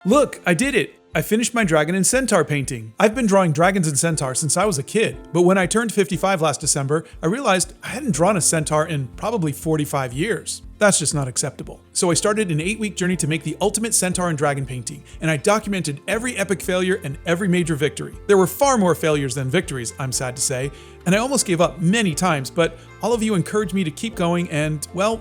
Look, I did it! I finished my dragon and centaur painting. I've been drawing dragons and centaurs since I was a kid, but when I turned 55 last December, I realized I hadn't drawn a centaur in probably 45 years. That's just not acceptable. So I started an 8-week journey to make the ultimate centaur and dragon painting, and I documented every epic failure and every major victory. There were far more failures than victories, I'm sad to say, and I almost gave up many times, but all of you encouraged me to keep going and, well,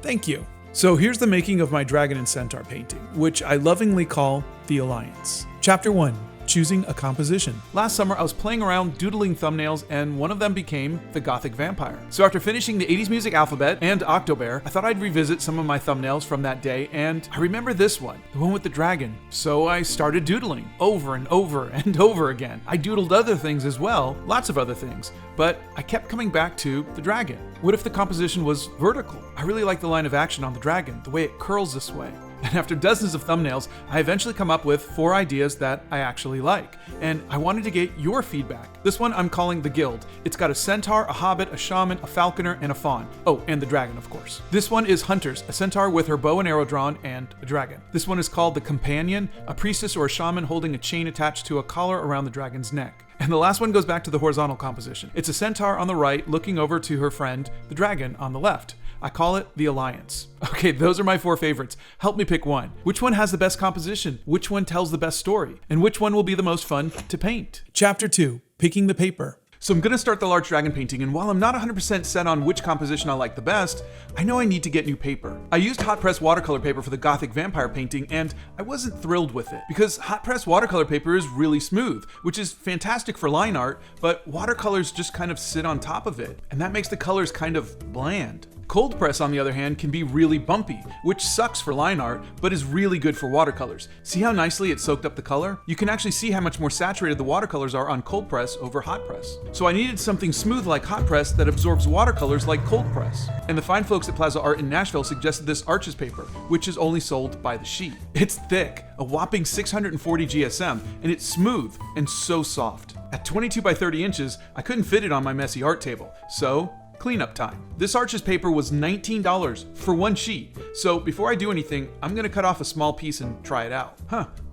thank you. So here's the making of my dragon and centaur painting, which I lovingly call the Alliance. Chapter 1. Choosing a composition. Last summer, I was playing around doodling thumbnails, and one of them became the Gothic Vampire. So after finishing the 80s music alphabet and Octobear, I thought I'd revisit some of my thumbnails from that day, and I remember this one, the one with the dragon. So I started doodling over and over and over again. I doodled other things as well, lots of other things, but I kept coming back to the dragon. What if the composition was vertical? I really like the line of action on the dragon, the way it curls this way. And after dozens of thumbnails, I eventually come up with 4 ideas that I actually like. And I wanted to get your feedback. This one I'm calling the Guild. It's got a centaur, a hobbit, a shaman, a falconer, and a faun. Oh, and the dragon, of course. This one is Hunters, a centaur with her bow and arrow drawn, and a dragon. This one is called the Companion, a priestess or a shaman holding a chain attached to a collar around the dragon's neck. And the last one goes back to the horizontal composition. It's a centaur on the right looking over to her friend, the dragon, on the left. I call it the Alliance. Okay, those are my 4 favorites. Help me pick one. Which one has the best composition? Which one tells the best story? And which one will be the most fun to paint? Chapter 2. Picking the paper. So I'm going to start the large dragon painting, and while I'm not 100% set on which composition I like the best, I know I need to get new paper. I used hot press watercolor paper for the Gothic Vampire painting, and I wasn't thrilled with it, because hot press watercolor paper is really smooth, which is fantastic for line art, but watercolors just kind of sit on top of it, and that makes the colors kind of bland. Cold press, on the other hand, can be really bumpy, which sucks for line art, but is really good for watercolors. See how nicely it soaked up the color? You can actually see how much more saturated the watercolors are on cold press over hot press. So I needed something smooth like hot press that absorbs watercolors like cold press. And the fine folks at Plaza Art in Nashville suggested this Arches paper, which is only sold by the sheet. It's thick, a whopping 640 GSM, and it's smooth and so soft. At 22 by 30 inches, I couldn't fit it on my messy art table, so cleanup time. This Arches paper was $19 for one sheet, so before I do anything, I'm gonna cut off a small piece and try it out.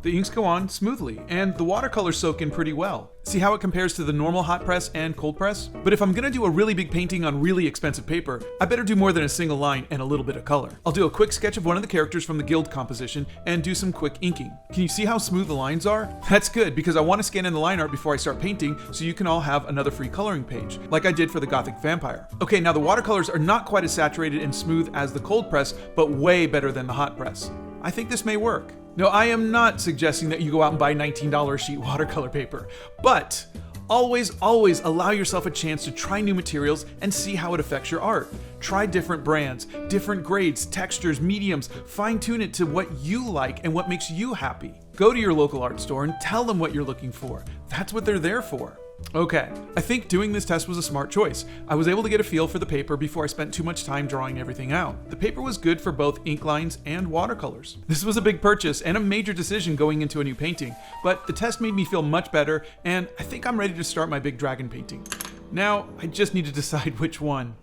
The inks go on smoothly, and the watercolors soak in pretty well. See how it compares to the normal hot press and cold press? But if I'm gonna do a really big painting on really expensive paper, I better do more than a single line and a little bit of color. I'll do a quick sketch of one of the characters from the Guild composition and do some quick inking. Can you see how smooth the lines are? That's good, because I want to scan in the line art before I start painting so you can all have another free coloring page, like I did for the Gothic Vampire. Okay, now the watercolors are not quite as saturated and smooth as the cold press, but way better than the hot press. I think this may work. No, I am not suggesting that you go out and buy $19 sheet watercolor paper, but always allow yourself a chance to try new materials and see how it affects your art. Try different brands, different grades, textures, mediums, fine-tune it to what you like and what makes you happy. Go to your local art store and tell them what you're looking for. That's what they're there for. Okay, I think doing this test was a smart choice. I was able to get a feel for the paper before I spent too much time drawing everything out. The paper was good for both ink lines and watercolors. This was a big purchase and a major decision going into a new painting, but the test made me feel much better, and I think I'm ready to start my big dragon painting. Now, I just need to decide which one.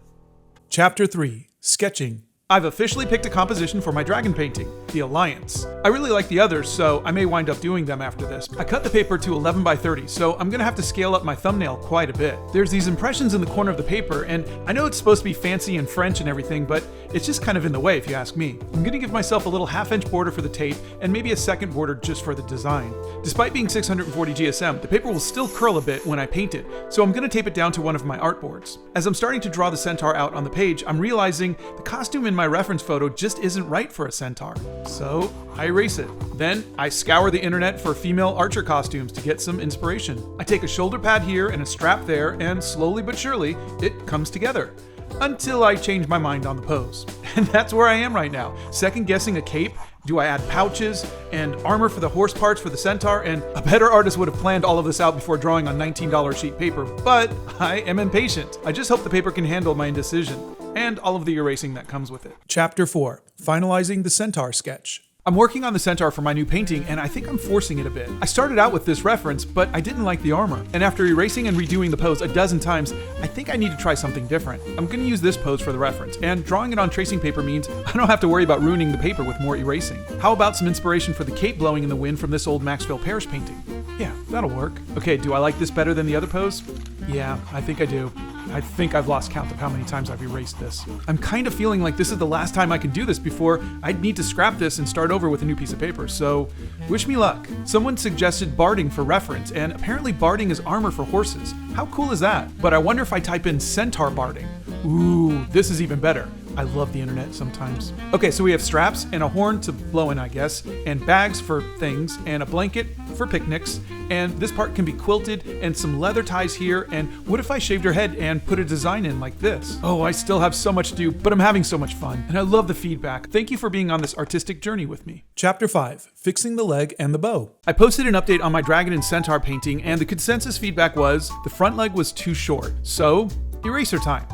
Chapter 3. Sketching. I've officially picked a composition for my dragon painting, the Alliance. I really like the others, so I may wind up doing them after this. I cut the paper to 11 by 30, so I'm gonna have to scale up my thumbnail quite a bit. There's these impressions in the corner of the paper, and I know it's supposed to be fancy and French and everything, but it's just kind of in the way if you ask me. I'm gonna give myself a little half-inch border for the tape, and maybe a second border just for the design. Despite being 640 GSM, the paper will still curl a bit when I paint it, so I'm gonna tape it down to one of my artboards. As I'm starting to draw the centaur out on the page, I'm realizing the costume in my reference photo just isn't right for a centaur. So I erase it. Then I scour the internet for female archer costumes to get some inspiration. I take a shoulder pad here and a strap there, and slowly but surely, it comes together. Until I change my mind on the pose. And that's where I am right now, second guessing a cape. Do I add pouches and armor for the horse parts for the centaur? And a better artist would have planned all of this out before drawing on $19 sheet paper, but I am impatient. I just hope the paper can handle my indecision and all of the erasing that comes with it. Chapter 4. Finalizing the centaur sketch. I'm working on the Centaur for my new painting, and I think I'm forcing it a bit. I started out with this reference, but I didn't like the armor. And after erasing and redoing the pose a dozen times, I think I need to try something different. I'm gonna use this pose for the reference, and drawing it on tracing paper means I don't have to worry about ruining the paper with more erasing. How about some inspiration for the cape blowing in the wind from this old Maxfield Parrish painting? Yeah, that'll work. Okay, do I like this better than the other pose? Yeah, I think I do. I think I've lost count of how many times I've erased this. I'm kind of feeling like this is the last time I can do this before I'd need to scrap this and start over with a new piece of paper, so wish me luck. Someone suggested barding for reference, and apparently barding is armor for horses. How cool is that? But I wonder if I type in Centaur barding. Ooh, this is even better. I love the internet sometimes. Okay, so we have straps and a horn to blow in, I guess, and bags for things, and a blanket for picnics, and this part can be quilted, and some leather ties here, and what if I shaved her head and put a design in like this? Oh, I still have so much to do, but I'm having so much fun, and I love the feedback. Thank you for being on this artistic journey with me. Chapter 5, Fixing the Leg and the Bow. I posted an update on my dragon and centaur painting, and the consensus feedback was the front leg was too short, so eraser time.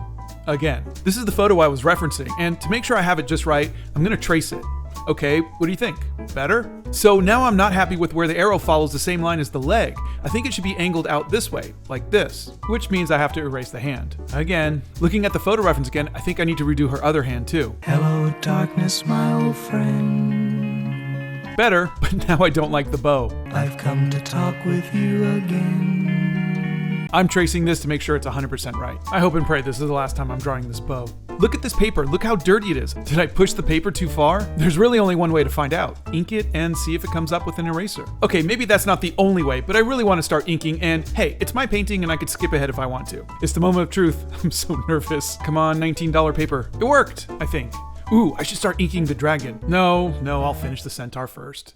Again, this is the photo I was referencing, and to make sure I have it just right, I'm gonna trace it. Okay, what do you think? Better? So now I'm not happy with where the arrow follows the same line as the leg. I think it should be angled out this way, like this, which means I have to erase the hand. Again, looking at the photo reference again, I think I need to redo her other hand too. Hello, darkness, my old friend. Better, but now I don't like the bow. I've come to talk with you again. I'm tracing this to make sure it's 100% right. I hope and pray this is the last time I'm drawing this bow. Look at this paper, look how dirty it is. Did I push the paper too far? There's really only one way to find out. Ink it and see if it comes up with an eraser. Okay, maybe that's not the only way, but I really want to start inking, and hey, it's my painting and I could skip ahead if I want to. It's the moment of truth. I'm so nervous. Come on, $19 paper. It worked, I think. Ooh, I should start inking the dragon. No, I'll finish the centaur first.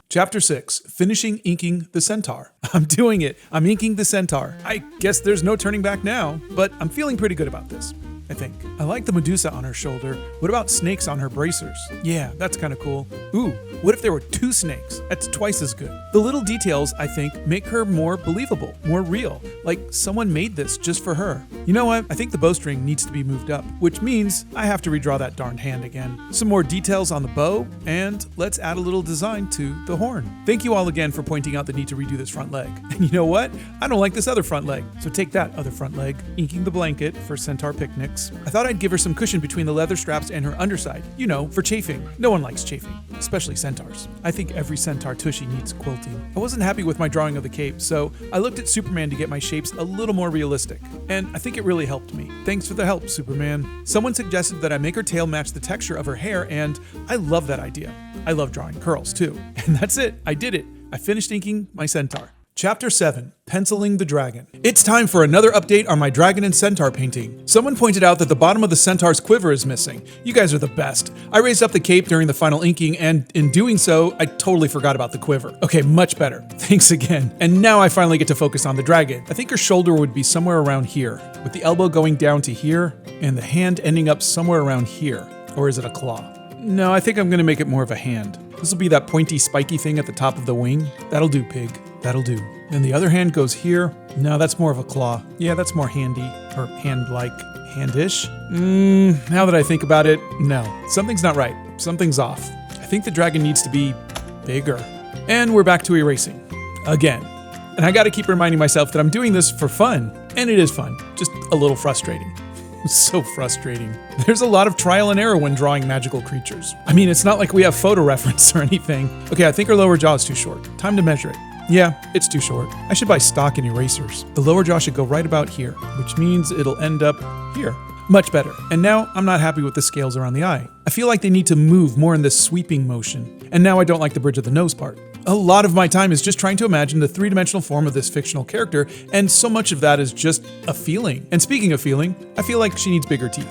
Chapter 6, Finishing Inking the Centaur. I'm doing it. I'm inking the Centaur. I guess there's no turning back now, but I'm feeling pretty good about this, I think. I like the Medusa on her shoulder. What about snakes on her bracers? Yeah, that's kind of cool. Ooh, what if there were 2 snakes? That's twice as good. The little details, I think, make her more believable, more real, like someone made this just for her. You know what? I think the bowstring needs to be moved up, which means I have to redraw that darned hand again. Some more details on the bow, and let's add a little design to the horn. Thank you all again for pointing out the need to redo this front leg. And you know what? I don't like this other front leg, so take that other front leg. Inking the blanket for Centaur picnics. I thought I'd give her some cushion between the leather straps and her underside. You know, for chafing. No one likes chafing, especially centaurs. I think every centaur tushy needs quilting. I wasn't happy with my drawing of the cape, so I looked at Superman to get my shapes a little more realistic. And I think it really helped me. Thanks for the help, Superman. Someone suggested that I make her tail match the texture of her hair, and I love that idea. I love drawing curls too. And that's it. I did it. I finished inking my centaur. Chapter 7, Penciling the Dragon. It's time for another update on my dragon and centaur painting. Someone pointed out that the bottom of the centaur's quiver is missing. You guys are the best. I raised up the cape during the final inking, and in doing so, I totally forgot about the quiver. Okay, much better. Thanks again. And now I finally get to focus on the dragon. I think her shoulder would be somewhere around here, with the elbow going down to here, and the hand ending up somewhere around here. Or is it a claw? No, I think I'm gonna make it more of a hand. This will be that pointy, spiky thing at the top of the wing. That'll do, pig. That'll do. And the other hand goes here. No, that's more of a claw. Yeah, that's more handy, or hand-like, handish. Now that I think about it, no. Something's not right. Something's off. I think the dragon needs to be bigger. And we're back to erasing. Again. And I gotta keep reminding myself that I'm doing this for fun. And it is fun. Just a little frustrating. So frustrating. There's a lot of trial and error when drawing magical creatures. I mean, it's not like we have photo reference or anything. Okay, I think her lower jaw is too short. Time to measure it. Yeah, it's too short. I should buy stock in erasers. The lower jaw should go right about here, which means it'll end up here. Much better. And now I'm not happy with the scales around the eye. I feel like they need to move more in this sweeping motion. And now I don't like the bridge of the nose part. A lot of my time is just trying to imagine the three-dimensional form of this fictional character, and so much of that is just a feeling. And speaking of feeling, I feel like she needs bigger teeth.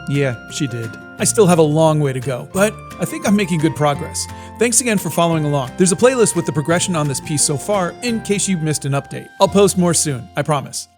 Yeah, she did. I still have a long way to go, but I think I'm making good progress. Thanks again for following along. There's a playlist with the progression on this piece so far, in case you missed an update. I'll post more soon, I promise.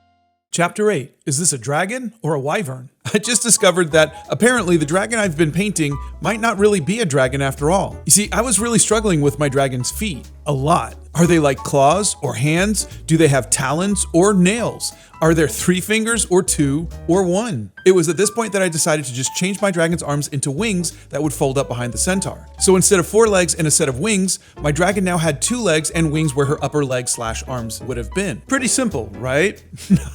Chapter 8, is this a dragon or a wyvern? I just discovered that apparently the dragon I've been painting might not really be a dragon after all. You see, I was really struggling with my dragon's feet. A lot. Are they like claws or hands? Do they have talons or nails? Are there 3 fingers or 2 or 1? It was at this point that I decided to just change my dragon's arms into wings that would fold up behind the centaur. So instead of 4 legs and a set of wings, my dragon now had 2 legs and wings where her upper leg/arms would have been. Pretty simple, right?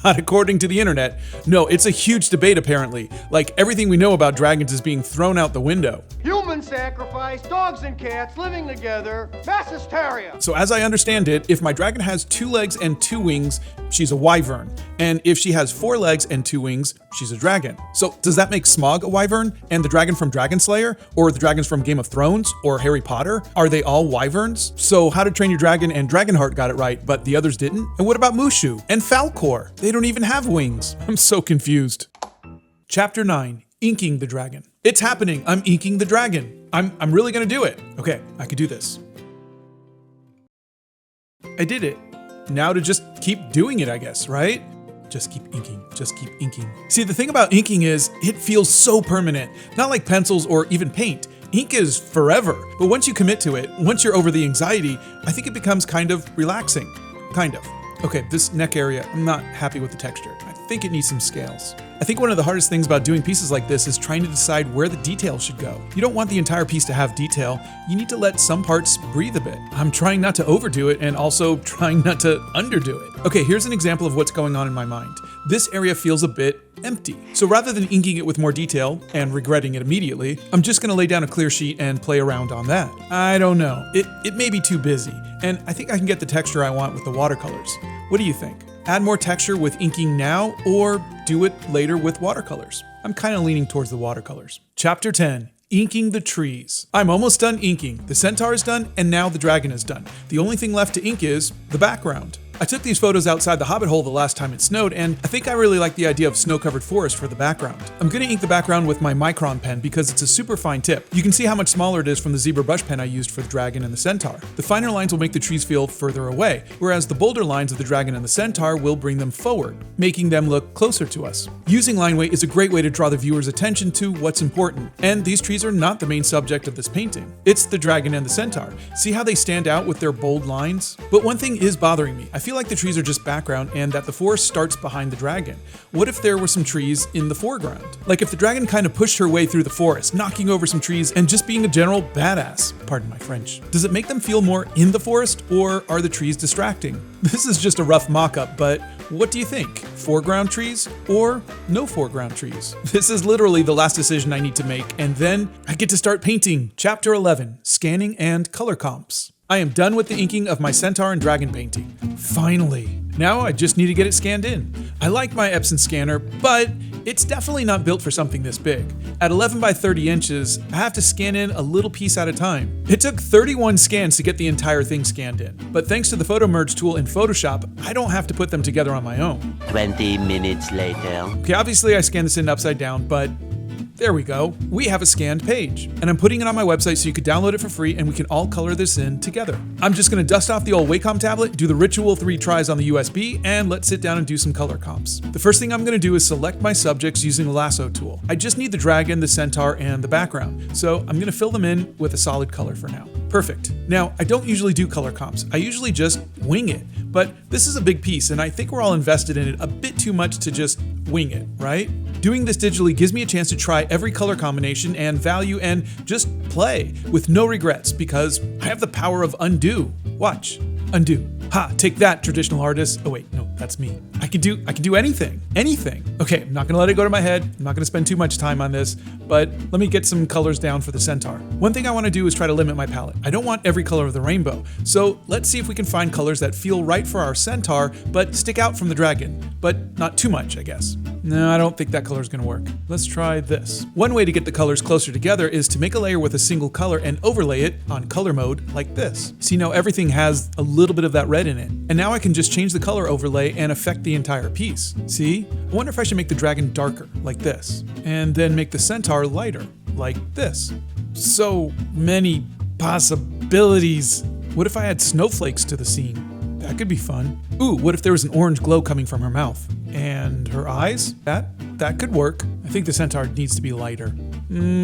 Not according to the internet. No, it's a huge debate apparently. Like everything we know about dragons is being thrown out the window. Human sacrifice, dogs and cats living together, mass hysteria. So as I understand it, if my dragon has 2 legs and 2 wings, she's a wyvern. And if she has 4 legs and 2 wings, she's a dragon. So does that make Smaug a wyvern? And the dragon from Dragon Slayer? Or the dragons from Game of Thrones? Or Harry Potter? Are they all wyverns? So How to Train Your Dragon and Dragonheart got it right, but the others didn't? And what about Mushu? And Falkor? They don't even have wings. I'm so confused. Chapter 9. Inking the Dragon. It's happening. I'm inking the dragon. I'm really gonna do it. Okay, I could do this. I did it. Now to just keep doing it, I guess, right? Just keep inking, just keep inking. See, the thing about inking is it feels so permanent, not like pencils or even paint. Ink is forever, but once you commit to it, once you're over the anxiety, I think it becomes kind of relaxing. Kind of. Okay, this neck area, I'm not happy with the texture. I think it needs some scales. I think one of the hardest things about doing pieces like this is trying to decide where the detail should go. You don't want the entire piece to have detail. You need to let some parts breathe a bit. I'm trying not to overdo it and also trying not to underdo it. Okay, here's an example of what's going on in my mind. This area feels a bit empty. So rather than inking it with more detail and regretting it immediately, I'm just gonna lay down a clear sheet and play around on that. I don't know, it may be too busy, and I think I can get the texture I want with the watercolors. What do you think? Add more texture with inking now or do it later with watercolors? I'm kind of leaning towards the watercolors. Chapter 10. Inking the trees. I'm almost done inking. The centaur is done and now the dragon is done. The only thing left to ink is the background. I took these photos outside the Hobbit hole the last time it snowed, and I think I really like the idea of snow-covered forest for the background. I'm gonna ink the background with my micron pen because it's a super fine tip. You can see how much smaller it is from the zebra brush pen I used for the dragon and the centaur. The finer lines will make the trees feel further away, whereas the bolder lines of the dragon and the centaur will bring them forward, making them look closer to us. Using line weight is a great way to draw the viewer's attention to what's important, and these trees are not the main subject of this painting. It's the dragon and the centaur. See how they stand out with their bold lines? But one thing is bothering me. I feel like the trees are just background and that the forest starts behind the dragon. What if there were some trees in the foreground? Like if the dragon kind of pushed her way through the forest, knocking over some trees and just being a general badass. Pardon my French. Does it make them feel more in the forest, or are the trees distracting? This is just a rough mock-up, but what do you think? Foreground trees or no foreground trees? This is literally the last decision I need to make, and then I get to start painting. Chapter 11. Scanning and color comps. I am done with the inking of my centaur and dragon painting. Finally. Now I just need to get it scanned in. I like my Epson scanner, but it's definitely not built for something this big. At 11 by 30 inches, I have to scan in a little piece at a time. It took 31 scans to get the entire thing scanned in, but thanks to the photo merge tool in Photoshop, I don't have to put them together on my own. 20 minutes later. Okay, obviously I scanned this in upside down, but there we go. We have a scanned page, and I'm putting it on my website so you can download it for free and we can all color this in together. I'm just gonna dust off the old Wacom tablet, do the ritual 3 tries on the USB, and let's sit down and do some color comps. The first thing I'm gonna do is select my subjects using the lasso tool. I just need the dragon, the centaur, and the background, so I'm gonna fill them in with a solid color for now. Perfect. Now, I don't usually do color comps. I usually just wing it, but this is a big piece and I think we're all invested in it a bit too much to just wing it, right? Doing this digitally gives me a chance to try every color combination and value and just play with no regrets because I have the power of undo. Watch. Undo. Ha, take that, traditional artist. Oh wait, no, that's me. I can do anything. Anything. Okay, I'm not gonna let it go to my head. I'm not gonna spend too much time on this, but let me get some colors down for the centaur. One thing I wanna do is try to limit my palette. I don't want every color of the rainbow. So let's see if we can find colors that feel right for our centaur, but stick out from the dragon. But not too much, I guess. No, I don't think that color is gonna work. Let's try this. One way to get the colors closer together is to make a layer with a single color and overlay it on color mode like this. See, now everything has a little bit of that red in it. And now I can just change the color overlay and affect the entire piece. See? I wonder if I should make the dragon darker, like this. And then make the centaur lighter, like this. So many possibilities. What if I add snowflakes to the scene? That could be fun. Ooh, what if there was an orange glow coming from her mouth? And her eyes? That could work. I I think the Centaur needs to be lighter.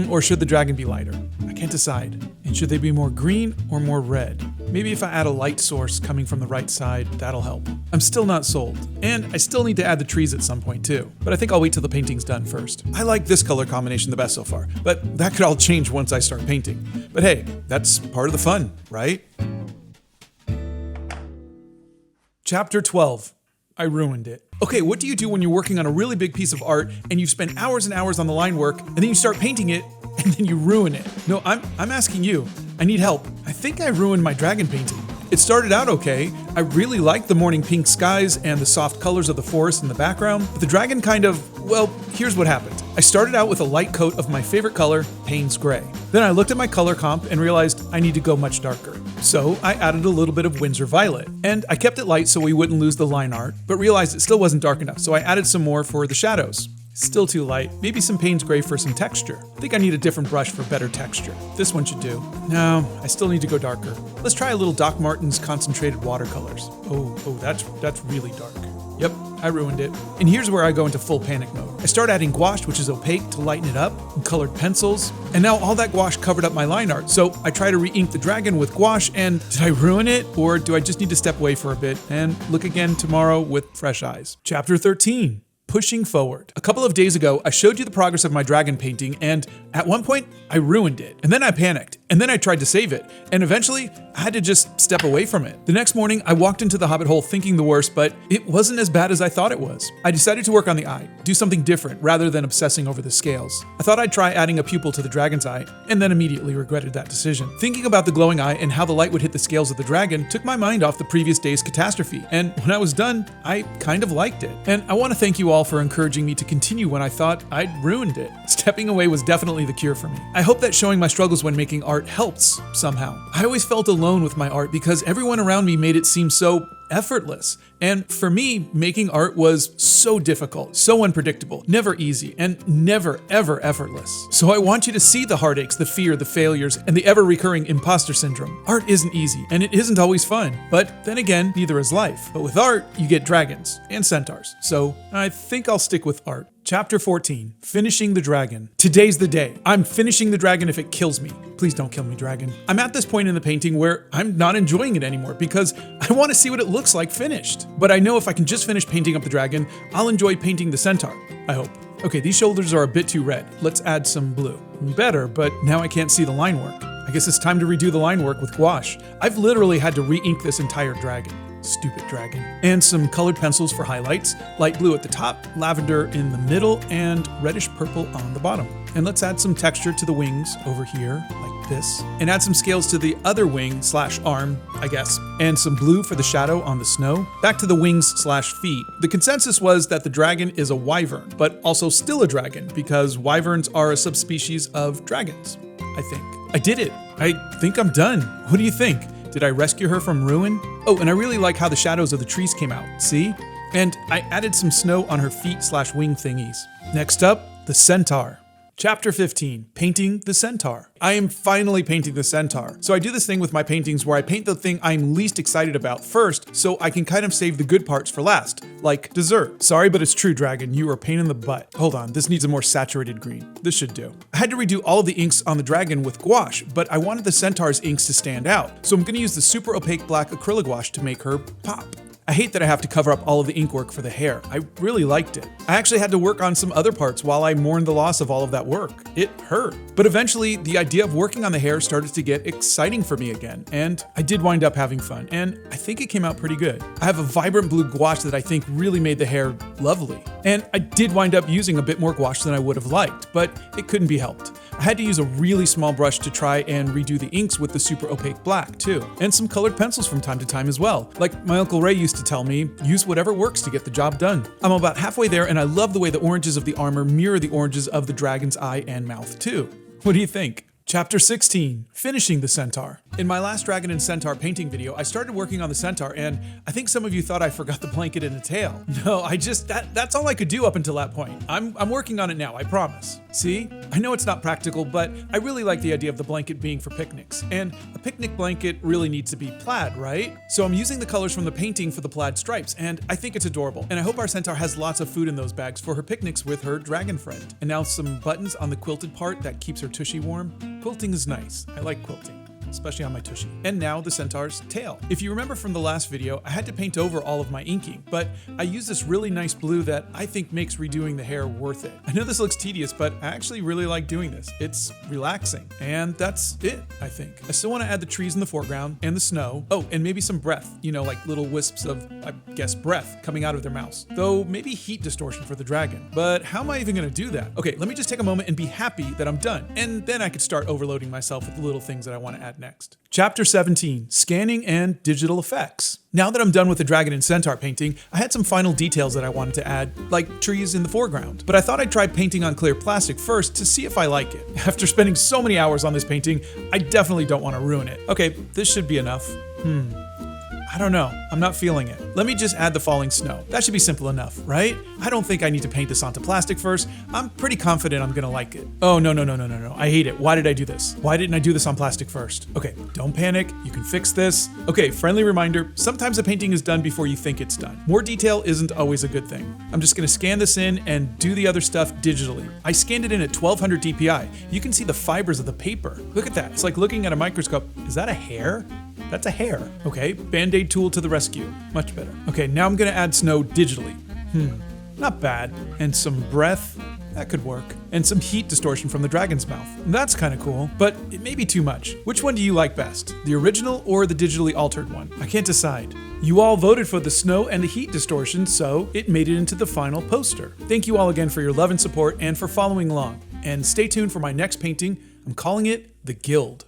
Or should the dragon be lighter? I can't decide. And should they be more green or more red? Maybe if I add a light source coming from the right side, that'll help. I'm still not sold. And I still need to add the trees at some point too. But I think I'll wait till the painting's done first. I like this color combination the best so far, but that could all change once I start painting. But hey, that's part of the fun, right? Chapter 12. I ruined it. Okay, what do you do when you're working on a really big piece of art and you've spent hours and hours on the line work and then you start painting it and then you ruin it? No, I'm asking you. I need help. I think I ruined my dragon painting. It started out okay. I really liked the morning pink skies and the soft colors of the forest in the background, but the dragon well, here's what happened. I started out with a light coat of my favorite color, Payne's Gray. Then I looked at my color comp and realized I need to go much darker. So I added a little bit of Windsor Violet, and I kept it light so we wouldn't lose the line art, but realized it still wasn't dark enough, so I added some more for the shadows. Still too light. Maybe some Payne's Gray for some texture. I think I need a different brush for better texture. This one should do. No, I still need to go darker. Let's try a little Doc Martens concentrated watercolors. Oh, that's really dark. Yep, I ruined it. And here's where I go into full panic mode. I start adding gouache, which is opaque, to lighten it up, and colored pencils, and now all that gouache covered up my line art. So I try to re-ink the dragon with gouache, and did I ruin it? Or do I just need to step away for a bit and look again tomorrow with fresh eyes? Chapter 13. Pushing forward. A couple of days ago, I showed you the progress of my dragon painting, and at one point, I ruined it. And then I panicked, and then I tried to save it, and eventually, I had to just step away from it. The next morning, I walked into the Hobbit hole thinking the worst, but it wasn't as bad as I thought it was. I decided to work on the eye, do something different rather than obsessing over the scales. I thought I'd try adding a pupil to the dragon's eye, and then immediately regretted that decision. Thinking about the glowing eye and how the light would hit the scales of the dragon took my mind off the previous day's catastrophe, and when I was done, I kind of liked it. And I want to thank you all for encouraging me to continue when I thought I'd ruined it. Stepping away was definitely the cure for me. I hope that showing my struggles when making art helps somehow. I always felt alone with my art because everyone around me made it seem so effortless. And for me, making art was so difficult, so unpredictable, never easy, and never, ever effortless. So I want you to see the heartaches, the fear, the failures, and the ever-recurring imposter syndrome. Art isn't easy, and it isn't always fun. But then again, neither is life. But with art, you get dragons and centaurs. So I think I'll stick with art. Chapter 14, Finishing the Dragon. Today's the day. I'm finishing the dragon if it kills me. Please don't kill me, dragon. I'm at this point in the painting where I'm not enjoying it anymore because I want to see what it looks like finished. But I know if I can just finish painting up the dragon, I'll enjoy painting the centaur. I hope. Okay, these shoulders are a bit too red. Let's add some blue. Better, but now I can't see the line work. I guess it's time to redo the line work with gouache. I've literally had to re-ink this entire dragon. Stupid dragon. And some colored pencils for highlights, light blue at the top, lavender in the middle, and reddish purple on the bottom. And let's add some texture to the wings over here, like this. And add some scales to the other wing / arm, I guess. And some blue for the shadow on the snow. Back to the wings / feet. The consensus was that the dragon is a wyvern, but also still a dragon because wyverns are a subspecies of dragons, I think. I did it. I think I'm done. What do you think? Did I rescue her from ruin? Oh, and I really like how the shadows of the trees came out, see? And I added some snow on her feet / wing thingies. Next up, the centaur. Chapter 15, Painting the Centaur. I am finally painting the centaur. So I do this thing with my paintings where I paint the thing I'm least excited about first so I can kind of save the good parts for last, like dessert. Sorry, but it's true, dragon, you are a pain in the butt. Hold on, this needs a more saturated green. This should do. I had to redo all of the inks on the dragon with gouache, but I wanted the centaur's inks to stand out. So I'm gonna use the super opaque black acrylic gouache to make her pop. I hate that I have to cover up all of the ink work for the hair. I really liked it. I actually had to work on some other parts while I mourned the loss of all of that work. It hurt. But eventually, the idea of working on the hair started to get exciting for me again, and I did wind up having fun, and I think it came out pretty good. I have a vibrant blue gouache that I think really made the hair lovely. And I did wind up using a bit more gouache than I would have liked, but it couldn't be helped. I had to use a really small brush to try and redo the inks with the super opaque black too, and some colored pencils from time to time as well. Like my Uncle Ray used to tell me, use whatever works to get the job done. I'm about halfway there and I love the way the oranges of the armor mirror the oranges of the dragon's eye and mouth too. What do you think? Chapter 16, Finishing the Centaur. In my last Dragon and Centaur painting video, I started working on the Centaur, and I think some of you thought I forgot the blanket and a tail. No, that's all I could do up until that point. I'm working on it now, I promise. See? I know it's not practical, but I really like the idea of the blanket being for picnics. And a picnic blanket really needs to be plaid, right? So I'm using the colors from the painting for the plaid stripes, and I think it's adorable. And I hope our Centaur has lots of food in those bags for her picnics with her dragon friend. And now some buttons on the quilted part that keeps her tushy warm. Quilting is nice. I like quilting, especially on my tushy. And now the Centaur's tail. If you remember from the last video, I had to paint over all of my inking, but I used this really nice blue that I think makes redoing the hair worth it. I know this looks tedious, but I actually really like doing this. It's relaxing. And that's it, I think. I still want to add the trees in the foreground and the snow. Oh, and maybe some breath, like little wisps of, I guess, breath coming out of their mouths. Though maybe heat distortion for the dragon. But how am I even going to do that? Okay, let me just take a moment and be happy that I'm done. And then I could start overloading myself with the little things that I want to add next. Chapter 17, Scanning and Digital Effects. Now that I'm done with the Dragon and Centaur painting, I had some final details that I wanted to add, like trees in the foreground. But I thought I'd try painting on clear plastic first to see if I like it. After spending so many hours on this painting, I definitely don't want to ruin it. Okay, this should be enough. I don't know. I'm not feeling it. Let me just add the falling snow. That should be simple enough, right? I don't think I need to paint this onto plastic first. I'm pretty confident I'm gonna like it. Oh, no. I hate it. Why did I do this? Why didn't I do this on plastic first? Okay, don't panic. You can fix this. Okay, friendly reminder. Sometimes a painting is done before you think it's done. More detail isn't always a good thing. I'm just gonna scan this in and do the other stuff digitally. I scanned it in at 1200 DPI. You can see the fibers of the paper. Look at that. It's like looking at a microscope. Is that a hair? That's a hair. Okay, Band-Aid tool to the rescue. Much better. Okay, now I'm gonna add snow digitally. Not bad. And some breath. That could work. And some heat distortion from the dragon's mouth. That's kind of cool, but it may be too much. Which one do you like best? The original or the digitally altered one? I can't decide. You all voted for the snow and the heat distortion, so it made it into the final poster. Thank you all again for your love and support and for following along. And stay tuned for my next painting. I'm calling it The Guild.